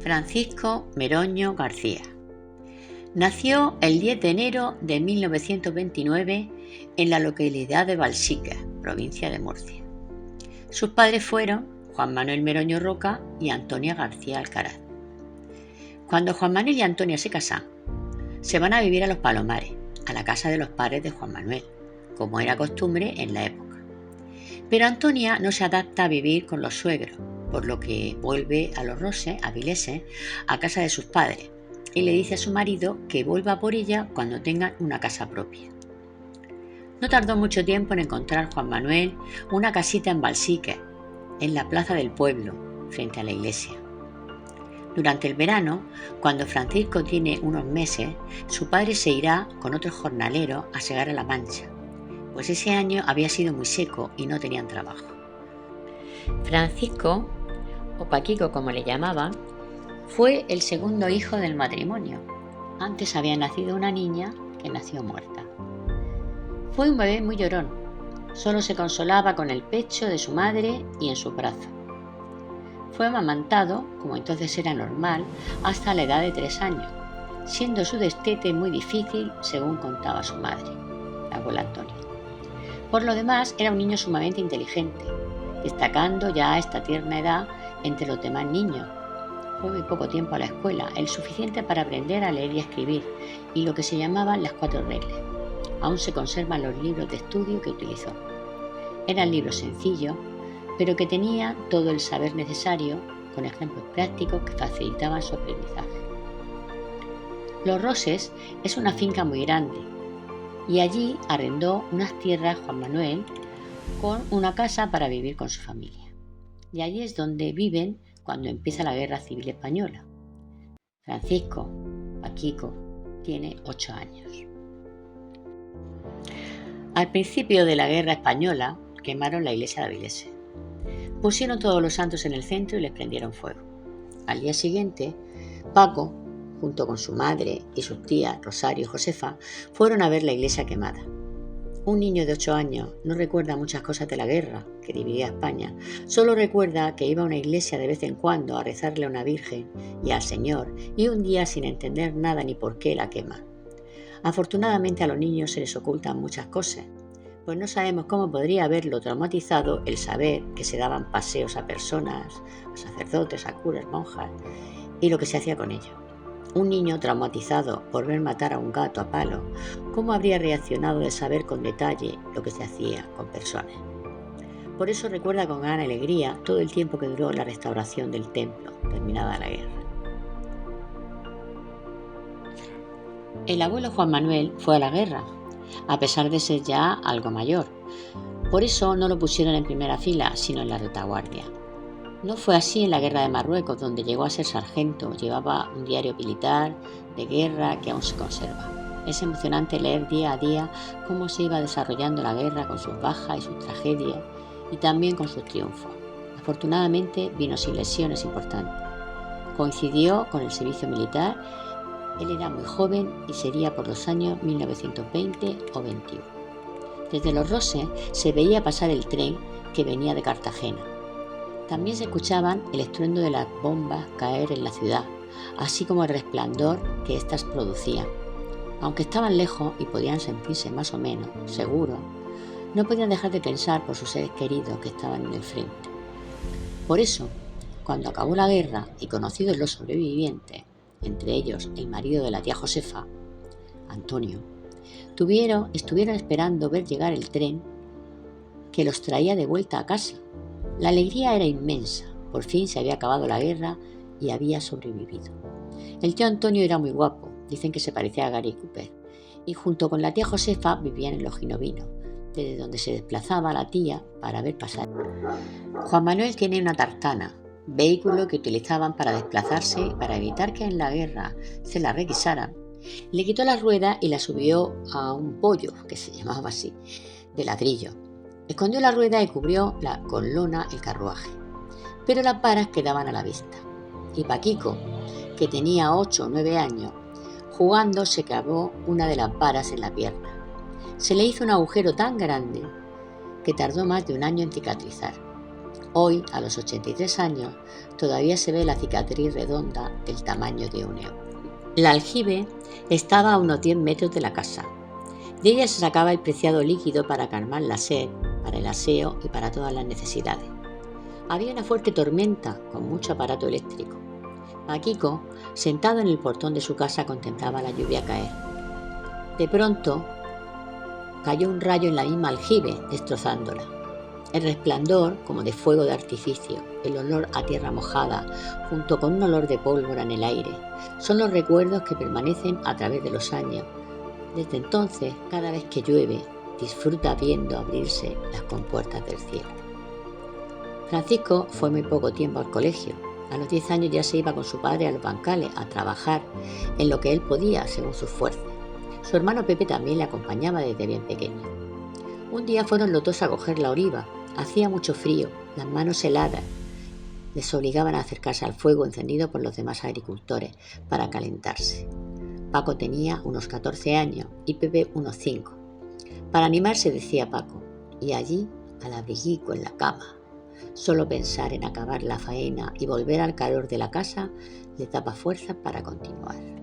Francisco Meroño García. Nació el 10 de enero de 1929 en la localidad de Balsica, provincia de Murcia. Sus padres fueron Juan Manuel Meroño Roca y Antonia García Alcaraz. Cuando Juan Manuel y Antonia se casan, se van a vivir a Los Palomares, a la casa de los padres de Juan Manuel, como era costumbre en la época. Pero Antonia no se adapta a vivir con los suegros, por lo que vuelve a Los Roses, a Vileses, a casa de sus padres, y le dice a su marido que vuelva por ella cuando tengan una casa propia. No tardó mucho tiempo en encontrar Juan Manuel una casita en Balsique, en la plaza del pueblo, frente a la iglesia. Durante el verano, cuando Francisco tiene unos meses, su padre se irá con otros jornaleros a segar a la Mancha, pues ese año había sido muy seco y no tenían trabajo. Francisco, o Paquico como le llamaban, fue el segundo hijo del matrimonio. Antes había nacido una niña que nació muerta. Fue un bebé muy llorón, solo se consolaba con el pecho de su madre y en sus brazos. Fue amamantado, como entonces era normal, hasta la edad de 3 años, siendo su destete muy difícil, según contaba su madre, la abuela Antonia. Por lo demás, era un niño sumamente inteligente, destacando ya a esta tierna edad entre los demás niños. Fue muy poco tiempo a la escuela, el suficiente para aprender a leer y a escribir, y lo que se llamaban las 4 reglas. Aún se conservan los libros de estudio que utilizó. Eran libros sencillos, pero que tenían todo el saber necesario, con ejemplos prácticos que facilitaban su aprendizaje. Los Roses es una finca muy grande, y allí arrendó unas tierras Juan Manuel con una casa para vivir con su familia. Y allí es donde viven cuando empieza la Guerra Civil Española. Francisco, Paquico, tiene 8 años. Al principio de la Guerra Española quemaron la iglesia de Avilés. Pusieron todos los santos en el centro y les prendieron fuego. Al día siguiente, Paco, junto con su madre y sus tías Rosario y Josefa, fueron a ver la iglesia quemada. Un niño de 8 años no recuerda muchas cosas de la guerra que dividía a España, solo recuerda que iba a una iglesia de vez en cuando a rezarle a una virgen y al Señor, y un día sin entender nada ni por qué la queman. Afortunadamente a los niños se les ocultan muchas cosas, pues no sabemos cómo podría haberlo traumatizado el saber que se daban paseos a personas, a sacerdotes, a curas, monjas, y lo que se hacía con ellos. Un niño traumatizado por ver matar a un gato a palo, ¿cómo habría reaccionado de saber con detalle lo que se hacía con personas? Por eso recuerda con gran alegría todo el tiempo que duró la restauración del templo, terminada la guerra. El abuelo Juan Manuel fue a la guerra, a pesar de ser ya algo mayor. Por eso no lo pusieron en primera fila, sino en la retaguardia. No fue así en la guerra de Marruecos, donde llegó a ser sargento, llevaba un diario militar de guerra que aún se conserva. Es emocionante leer día a día cómo se iba desarrollando la guerra con sus bajas y sus tragedias y también con sus triunfos. Afortunadamente vino sin lesiones importantes. Coincidió con el servicio militar, él era muy joven y sería por los años 1920 o 21. Desde Los Roses se veía pasar el tren que venía de Cartagena. También se escuchaban el estruendo de las bombas caer en la ciudad, así como el resplandor que éstas producían. Aunque estaban lejos y podían sentirse más o menos seguros, no podían dejar de pensar por sus seres queridos que estaban en el frente. Por eso, cuando acabó la guerra y conocidos los sobrevivientes, entre ellos el marido de la tía Josefa, Antonio, estuvieron esperando ver llegar el tren que los traía de vuelta a casa. La alegría era inmensa, por fin se había acabado la guerra y había sobrevivido. El tío Antonio era muy guapo, dicen que se parecía a Gary Cooper, y junto con la tía Josefa vivían en Los Ginovinos, desde donde se desplazaba la tía para ver pasar. Juan Manuel tiene una tartana, vehículo que utilizaban para desplazarse y para evitar que en la guerra se la requisaran. Le quitó la rueda y la subió a un pollo, que se llamaba así, de ladrillo. Escondió la rueda y cubrió con lona el carruaje, pero las varas quedaban a la vista. Y Paquico, que tenía 8 o 9 años, jugando se clavó una de las varas en la pierna. Se le hizo un agujero tan grande que tardó más de un año en cicatrizar. Hoy, a los 83 años, todavía se ve la cicatriz redonda del tamaño de un euro. El aljibe estaba a unos 10 metros de la casa. De ella se sacaba el preciado líquido para calmar la sed, para el aseo y para todas las necesidades. Había una fuerte tormenta con mucho aparato eléctrico. Paquico, sentado en el portón de su casa, contemplaba la lluvia caer. De pronto, cayó un rayo en la misma aljibe, destrozándola. El resplandor, como de fuego de artificio, el olor a tierra mojada, junto con un olor de pólvora en el aire, son los recuerdos que permanecen a través de los años. Desde entonces, cada vez que llueve, disfruta viendo abrirse las compuertas del cielo. Francisco fue muy poco tiempo al colegio. A los 10 años ya se iba con su padre a los bancales a trabajar en lo que él podía según sus fuerzas. Su hermano Pepe también le acompañaba desde bien pequeño. Un día fueron los dos a coger la oliva. Hacía mucho frío, las manos heladas les obligaban a acercarse al fuego encendido por los demás agricultores para calentarse. Paco tenía unos 14 años y Pepe unos 5. Para animarse, decía Paco, y allí, al abriguico en la cama, solo pensar en acabar la faena y volver al calor de la casa le daba fuerzas para continuar.